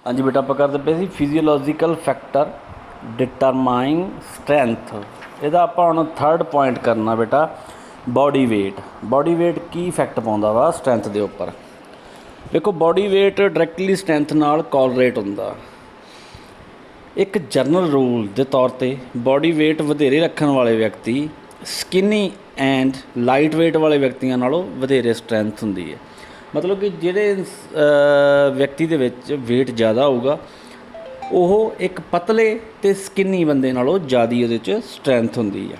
हाँ जी बेटा, आप करते पे सी फिजियोलॉजिकल फैक्टर डिटरमाइन स्ट्रेंथ। ਇਹਦਾ ਆਪਾਂ ਹੁਣ थर्ड पॉइंट करना बेटा बॉडी वेट। बॉडी वेट की इफैक्ट पाउंदा वा स्ट्रेंथ के उपर। देखो बॉडी वेट डायरैक्टली स्ट्रेंथ नाल कोलरेट हुंदा। एक जनरल रूल के तौर पर बॉडी वेट वधेरे रखने वाले व्यक्ति स्किनी एंड लाइट वेट वाले व्यक्तियों नालों वधेरे स्ट्रेंथ हुंदी है। मतलब कि जिहड़े व्यक्ति दे विच वेट ज़्यादा होगा वो एक पतले ते स्किनी बंदे नालों ज़्यादा उहदे च स्ट्रेंथ हुंदी है।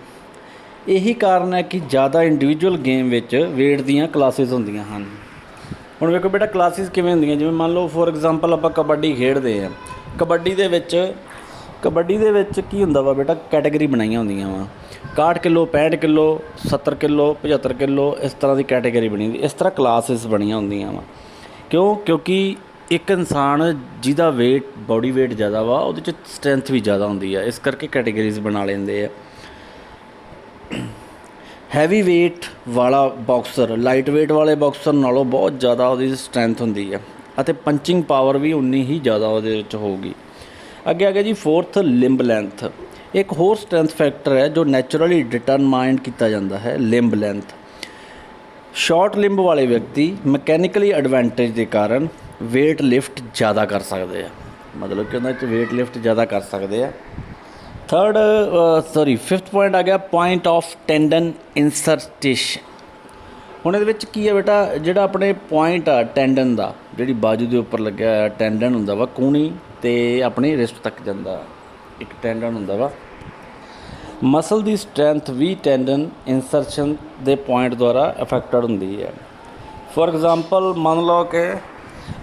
यही कारण है कि ज़्यादा इंडिविजुअल गेम विच वेट दीयां क्लासिस हुंदियां हन। हुण वेखो बेटा क्लासिस किवें हुंदियां, जिवें मान लो फॉर एग्जाम्पल आपां कबड्डी खेडदे हां। कबड्डी दे विच की हुंदा वा बेटा, कैटेगरी बनाईयां हुंदियां वा 61 किलो 65 किलो 70 किलो 75 किलो इस तरह की कैटेगरी बनी हुंदी। इस तरह क्लासिस बनियां हुंदियां वा। क्योंकि एक इंसान जिहदा वेट बॉडी वेट ज़्यादा वा उहदे च स्ट्रेंथ भी ज़्यादा हुंदी है, इस करके कैटेगरीज बना लेंदे आ। हैवी वेट वाला बॉक्सर लाइट वेट वाले बॉक्सर नालों बहुत ज़्यादा उहदी स्ट्रेंथ हुंदी है अते पंचिंग पावर भी उन्नी ही ज़्यादा उहदे विच होगी। अगे आ गया जी फोर्थ, लिंब लेंथ। एक होर स्ट्रेंथ फैक्टर है जो नैचुरली डिटरमाइंड किया जाता है, लिंब लेंथ। शॉर्ट लिंब वाले व्यक्ति मैकेनिकली एडवांटेज के कारण वेट लिफ्ट ज़्यादा कर सकते हैं। मतलब कि उन्होंने वेट लिफ्ट ज़्यादा कर सकते हैं। फिफ्थ पॉइंट आ गया पॉइंट ऑफ टेंडन इंसर्टेशन। हुण इहदे विच की है बेटा, जिहड़ा अपने पॉइंट आ टेंडन का, जिहड़ी बाजू के उपर लग्या टेंडन हुंदा वा कूहनी ते अपनी रिस्ट तक जांदा एक टेंडन हुंदा वा। मसल की स्ट्रेंथ भी टेंडन इंसरशन के पॉइंट द्वारा अफैक्टड हुंदी है। फॉर एग्जाम्पल मान लो कि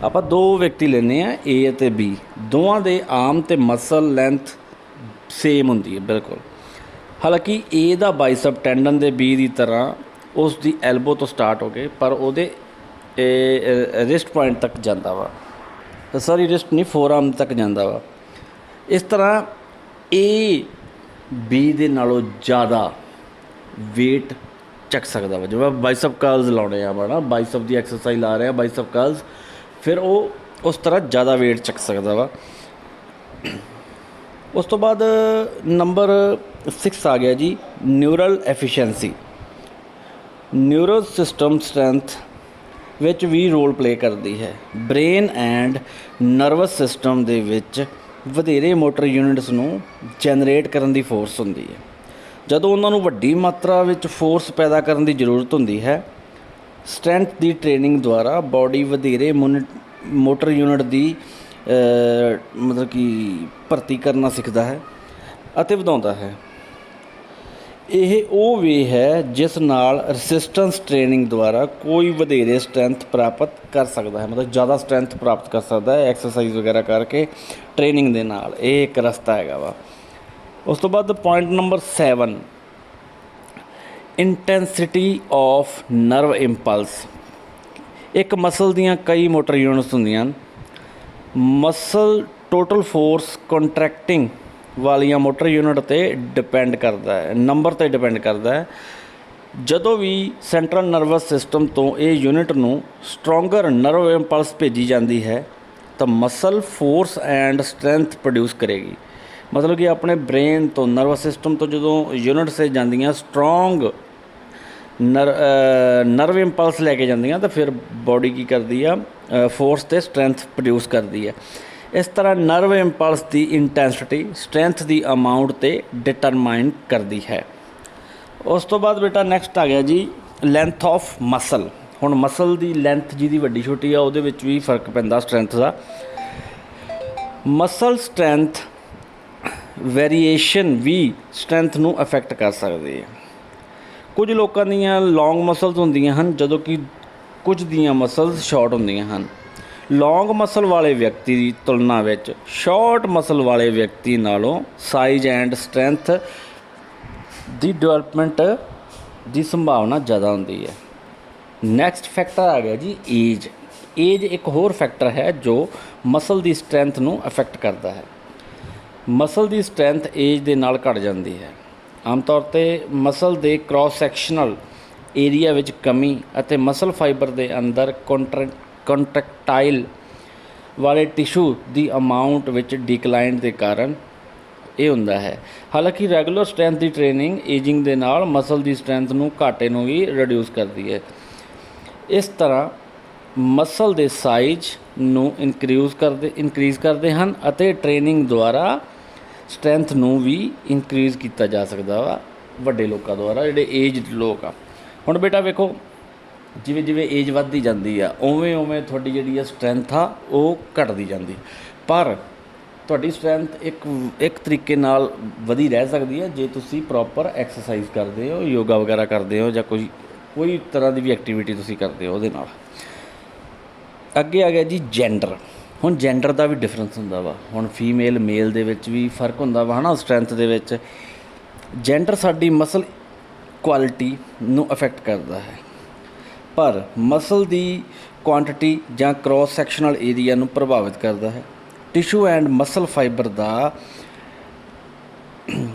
आप दो व्यक्ति लेने हैं ए ते बी, दोवां दे आर्म ते मसल लेंथ सेम हुंदी है बिल्कुल। हालांकि ए दा बाइसेप टेंडन दे बी की तरह उसकी एल्बो तो स्टार्ट हो गए पर उहदे रिस्ट पॉइंट तक जाता वा, सॉरी रिस्ट नहीं फोर आर्म तक जाता वा। इस तरह ए बी दे नालों ज़्यादा वेट चक सकता वा। जो बाइसेप कर्ल्स लाने ना, बाइसेप की एक्सरसाइज ला रहे हैं बाइसेप कर्ल्स, फिर वो उस तरह ज़्यादा वेट चक सकता वा। उस तो बाद नंबर 6 आ गया जी neural efficiency. Neuro system strength विच भी रोल प्ले करती है। ब्रेन एंड नर्वस सिस्टम दे विच वधेरे मोटर यूनिट्स नूं जनरेट करन दी फोर्स हुंदी है। जदों उन्हां नूं वड्डी मात्रा विच फोर्स पैदा करन दी जरूरत हुंदी है, स्ट्रेंथ की ट्रेनिंग द्वारा बॉडी वधेरे मोटर यूनिट की मतलब कि भर्ती करना सीखता है अते वधाउंदा है। यह वो वे है जिस नाल रसिस्टेंस ट्रेनिंग द्वारा कोई वधेरे स्ट्रेंथ प्राप्त कर सकता है, मतलब ज़्यादा स्ट्रेंथ प्राप्त कर सकता है एक्सरसाइज वगैरह करके ट्रेनिंग दे नाल। ये एक रस्ता है वा। उस तो बाद point number 7 intensity of nerve impulse. एक मसल दियां कई मोटर यूनिट्स होंदियां। मसल टोटल फोर्स कॉन्ट्रैक्टिंग वालियां मोटर यूनिट ते डिपेंड करता है, नंबर ते डिपेंड करता है। जदों भी सेंट्रल नर्वस सिस्टम तो ये यूनिट नूं स्ट्रोंगर नर्व इंपल्स भेजी जाती है तो muscle force and strength produce करेगी। मतलब कि अपने ब्रेन तो नर्वस सिस्टम तो जो यूनिट से जांदियां स्ट्रोंग नर्व इंपल्स लैके जांदियां तो फिर बॉडी की करती है फोर्स ते स्ट्रेंथ प्रोड्यूस करती है। इस तरह नर्व इंपल्स की इंटेंसिटी स्ट्रेंथ की अमाउंट ते डिटरमाइन करती है। उस तो बाद बेटा नैक्सट आ गया जी लेंथ ऑफ मसल। हुण मसल की लेंथ जिहदी वड्डी छोटी आ उहदे विच भी फर्क पैंदा स्ट्रेंथ का। मसल स्ट्रेंथ वेरीएशन भी स्ट्रेंथ नूं अफैक्ट कर सकती है। कुछ लोगों दीयां लॉन्ग मसल्स होंदियां हन जदों कि कुछ दियां मसल्स शॉर्ट होंदियां हन। लॉन्ग मसल वाले व्यक्ति की तुलना में शॉर्ट मसल वाले व्यक्ति नालों साइज एंड स्ट्रेंथ की डिवेलपमेंट की संभावना ज़्यादा होती है। नैक्सट फैक्टर आ गया जी एज। एज एक होर फैक्टर है जो मसल की स्ट्रेंथ नूं अफैक्ट करता है। मसल की स्ट्रेंथ एज के नाल घट जाती है। आम तौर पर मसल के क्रॉस सैक्शनल एरिया विच कमी अते मसल फाइबर के अंदर कॉन्ट्रैक्टाइल ਵਾਲੇ ਟਿਸ਼ੂ ਦੀ ਅਮਾਊਂਟ ਵਿੱਚ ਡਿਕਲਾਈਨ ਦੇ ਕਾਰਨ ਇਹ ਹੁੰਦਾ ਹੈ। ਹਾਲਾਂਕਿ ਰੈਗੂਲਰ ਸਟਰੈਂਥ ਦੀ ਟ੍ਰੇਨਿੰਗ ਏਜਿੰਗ ਦੇ ਨਾਲ ਮਸਲ ਦੀ ਸਟਰੈਂਥ ਨੂੰ ਘਾਟੇ ਨੂੰ ਵੀ ਰਿਡਿਊਸ ਕਰਦੀ ਹੈ। ਇਸ ਤਰ੍ਹਾਂ ਮਸਲ ਦੇ ਸਾਈਜ਼ ਨੂੰ ਇਨਕਰੀਜ਼ ਕਰਦੇ ਹਨ ਅਤੇ ਟ੍ਰੇਨਿੰਗ ਦੁਆਰਾ ਸਟਰੈਂਥ ਨੂੰ ਵੀ ਇਨਕਰੀਜ਼ ਕੀਤਾ ਜਾ ਸਕਦਾ ਵਾ ਵੱਡੇ ਲੋਕਾਂ ਦੁਆਰਾ, ਜਿਹੜੇ ਏਜਡ ਲੋਕ ਆ। ਹੁਣ ਬੇਟਾ ਵੇਖੋ, ਜਿਵੇਂ ਜਿਵੇਂ ਏਜ ਵੱਧਦੀ ਜਾਂਦੀ ਆ ਉਵੇਂ ਉਵੇਂ ਤੁਹਾਡੀ ਜਿਹੜੀ ਆ ਸਟਰੈਂਥ ਆ ਉਹ ਘਟਦੀ ਜਾਂਦੀ, ਪਰ ਤੁਹਾਡੀ ਸਟਰੈਂਥ ਇੱਕ ਤਰੀਕੇ ਨਾਲ ਵਧੀ ਰਹਿ ਸਕਦੀ ਹੈ ਜੇ ਤੁਸੀਂ ਪ੍ਰੋਪਰ ਐਕਸਰਸਾਈਜ਼ ਕਰਦੇ ਹੋ, ਯੋਗਾ ਵਗੈਰਾ ਕਰਦੇ ਹੋ, ਜਾਂ ਕੋਈ ਤਰ੍ਹਾਂ ਦੀ ਵੀ ਐਕਟੀਵਿਟੀ ਤੁਸੀਂ ਕਰਦੇ ਹੋ ਉਹਦੇ ਨਾਲ। ਅੱਗੇ ਆ ਗਿਆ ਜੀ ਜੈਂਡਰ। ਹੁਣ ਜੈਂਡਰ ਦਾ ਵੀ ਡਿਫਰੈਂਸ ਹੁੰਦਾ ਵਾ। ਹੁਣ ਫੀਮੇਲ ਮੇਲ ਦੇ ਵਿੱਚ ਵੀ ਫਰਕ ਹੁੰਦਾ ਵਾ, ਹੈ ਨਾ, ਸਟਰੈਂਥ ਦੇ ਵਿੱਚ। ਜੈਂਡਰ ਸਾਡੀ ਮਸਲ ਕੁਆਲਿਟੀ ਨੂੰ ਅਫੈਕਟ ਕਰਦਾ ਹੈ, ਪਰ ਮਸਲ ਦੀ ਕੁਆਂਟਿਟੀ ਜਾਂ ਕ੍ਰੋਸ ਸੈਕਸ਼ਨਲ ਏਰੀਆ ਨੂੰ ਪ੍ਰਭਾਵਿਤ ਕਰਦਾ ਹੈ। ਟਿਸ਼ੂ ਐਂਡ ਮਸਲ ਫਾਈਬਰ ਦਾ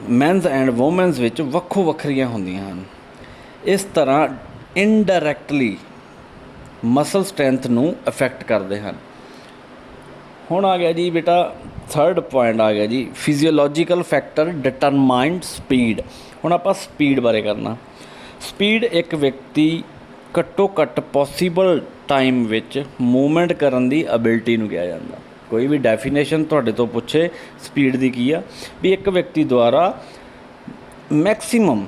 ਮੈਨਸ ਐਂਡ ਵੂਮੈਨਸ ਵਿੱਚ ਵੱਖੋ ਵੱਖਰੀਆਂ ਹੁੰਦੀਆਂ ਹਨ। ਇਸ ਤਰ੍ਹਾਂ ਇਨਡਾਇਰੈਕਟਲੀ ਮਸਲ ਸਟਰੈਂਥ ਨੂੰ ਅਫੈਕਟ ਕਰਦੇ ਹਨ। ਹੁਣ ਆ ਗਿਆ ਜੀ ਬੇਟਾ ਥਰਡ ਪੁਆਇੰਟ ਆ ਗਿਆ ਜੀ, ਫਿਜ਼ੀਓਲੋਜੀਕਲ ਫੈਕਟਰ ਡਿਟਰਮਾਈਨਡ ਸਪੀਡ। ਹੁਣ ਆਪਾਂ ਸਪੀਡ ਬਾਰੇ ਕਰਨਾ। ਸਪੀਡ ਇੱਕ ਵਿਅਕਤੀ ਘੱਟੋ ਘੱਟ ਪੋਸੀਬਲ ਟਾਈਮ ਵਿੱਚ ਮੂਵਮੈਂਟ ਕਰਨ ਦੀ ਐਬਿਲਿਟੀ ਨੂੰ ਕਿਹਾ ਜਾਂਦਾ। ਕੋਈ ਵੀ ਡੈਫੀਨੇਸ਼ਨ ਤੁਹਾਡੇ ਤੋਂ ਪੁੱਛੇ ਸਪੀਡ ਦੀ ਕੀ ਆ, ਵੀ ਇੱਕ ਵਿਅਕਤੀ ਦੁਆਰਾ ਮਿਨੀਮਮ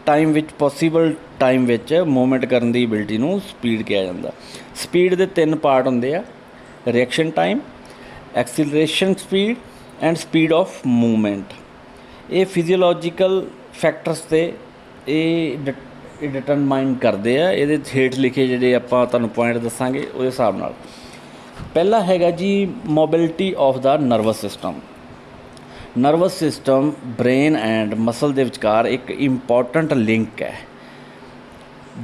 ਟਾਈਮ ਵਿੱਚ ਪੋਸੀਬਲ ਟਾਈਮ ਵਿੱਚ ਮੂਵਮੈਂਟ ਕਰਨ ਦੀ ਐਬਿਲਿਟੀ ਨੂੰ ਸਪੀਡ ਕਿਹਾ ਜਾਂਦਾ। ਸਪੀਡ ਦੇ 3 ਪਾਰਟ ਹੁੰਦੇ ਆ, reaction time, acceleration speed and speed of movement. ਇਹ ਫਿਜ਼ੀਓਲੋਜੀਕਲ ਫੈਕਟਰਸ 'ਤੇ ਇਹ ਡਿਟਰਮਾਈਨ ਕਰਦੇ ਆ। ਇਹਦੇ ਹੇਠ ਲਿਖੇ ਜਿਹੜੇ ਆਪਾਂ ਤੁਹਾਨੂੰ ਪੁਆਇੰਟ ਦੱਸਾਂਗੇ ਉਹਦੇ ਹਿਸਾਬ ਨਾਲ। ਪਹਿਲਾ ਹੈਗਾ ਜੀ mobility of the nervous system. Nervous system brain and muscle ਦੇ ਵਿਚਕਾਰ ਇੱਕ ਇੰਪੋਰਟੈਂਟ ਲਿੰਕ ਹੈ।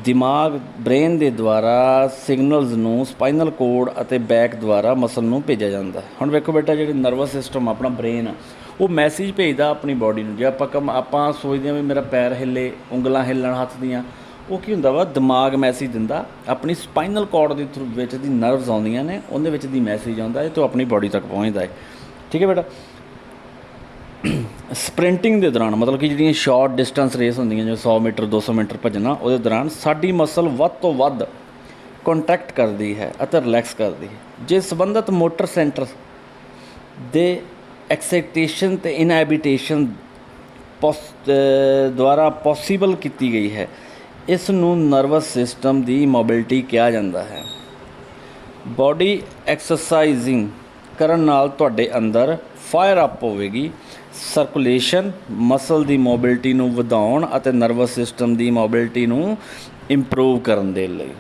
ਦਿਮਾਗ ਬ੍ਰੇਨ ਦੇ ਦੁਆਰਾ ਸਿਗਨਲਸ ਨੂੰ ਸਪਾਈਨਲ ਕੋਡ ਅਤੇ ਬੈਕ ਦੁਆਰਾ ਮਸਲ ਨੂੰ ਭੇਜਿਆ ਜਾਂਦਾ। ਹੁਣ ਵੇਖੋ ਬੇਟਾ, ਜਿਹੜੇ ਨਰਵਸ ਸਿਸਟਮ ਆਪਣਾ ਬ੍ਰੇਨ ਆ ਉਹ ਮੈਸੇਜ ਭੇਜਦਾ ਆਪਣੀ ਬੋਡੀ ਨੂੰ। ਜੇ ਆਪਾਂ ਸੋਚਦੇ ਹਾਂ ਵੀ ਮੇਰਾ ਪੈਰ ਹਿੱਲੇ, ਉਂਗਲਾਂ ਹਿੱਲਣ ਹੱਥ ਦੀਆਂ, ਉਹ ਕੀ ਹੁੰਦਾ ਵਾ, ਦਿਮਾਗ ਮੈਸੇਜ ਦਿੰਦਾ ਆਪਣੀ ਸਪਾਈਨਲ ਕੋਡ ਦੇ ਥਰੂ ਵਿੱਚ ਦੀ ਨਰਵਸ ਆਉਂਦੀਆਂ ਨੇ, ਉਹਦੇ ਵਿੱਚ ਦੀ ਮੈਸੇਜ ਆਉਂਦਾ ਹੈ ਤੋਂ ਆਪਣੀ ਬੋਡੀ ਤੱਕ ਪਹੁੰਚਦਾ ਹੈ। ਠੀਕ ਹੈ ਬੇਟਾ। ਸਪ੍ਰਿੰਟਿੰਗ ਦੇ ਦੌਰਾਨ, ਮਤਲਬ ਕਿ ਜਿਹੜੀਆਂ ਸ਼ਾਰਟ ਡਿਸਟੈਂਸ ਰੇਸ ਹੁੰਦੀਆਂ, ਜਿਵੇਂ 100 ਮੀਟਰ 200 ਮੀਟਰ ਭੱਜਣਾ, ਉਹਦੇ ਦੌਰਾਨ ਸਾਡੀ ਮਸਲ ਵੱਧ ਤੋਂ ਵੱਧ ਕੰਟਰੈਕਟ ਕਰਦੀ ਹੈ ਅਤੇ ਰਿਲੈਕਸ ਕਰਦੀ ਹੈ। ਜੇ ਸੰਬੰਧਿਤ ਮੋਟਰ ਸੈਂਟਰ ਦੇ ਐਕਸਾਈਟੇਸ਼ਨ ਅਤੇ ਇਨਹੈਬਿਟੇਸ਼ਨ ਦੁਆਰਾ ਪੋਸੀਬਲ ਕੀਤੀ ਗਈ ਹੈ, ਇਸ ਨੂੰ ਨਰਵਸ ਸਿਸਟਮ ਦੀ ਮੋਬਿਲਿਟੀ ਕਿਹਾ ਜਾਂਦਾ ਹੈ। ਬੋਡੀ ਐਕਸਰਸਾਈਜ਼ਿੰਗ ਕਰਨ ਨਾਲ ਤੁਹਾਡੇ ਅੰਦਰ ਫਾਇਰ ਅਪ ਹੋਵੇਗੀ। ਸਰਕੂਲੇਸ਼ਨ ਮਸਲ ਦੀ ਮੋਬਿਲਿਟੀ ਨੂੰ ਵਧਾਉਣ ਅਤੇ ਨਰਵਸ ਸਿਸਟਮ ਦੀ ਮੋਬਿਲਿਟੀ ਨੂੰ ਇੰਪਰੂਵ ਕਰਨ ਦੇ ਲਈ।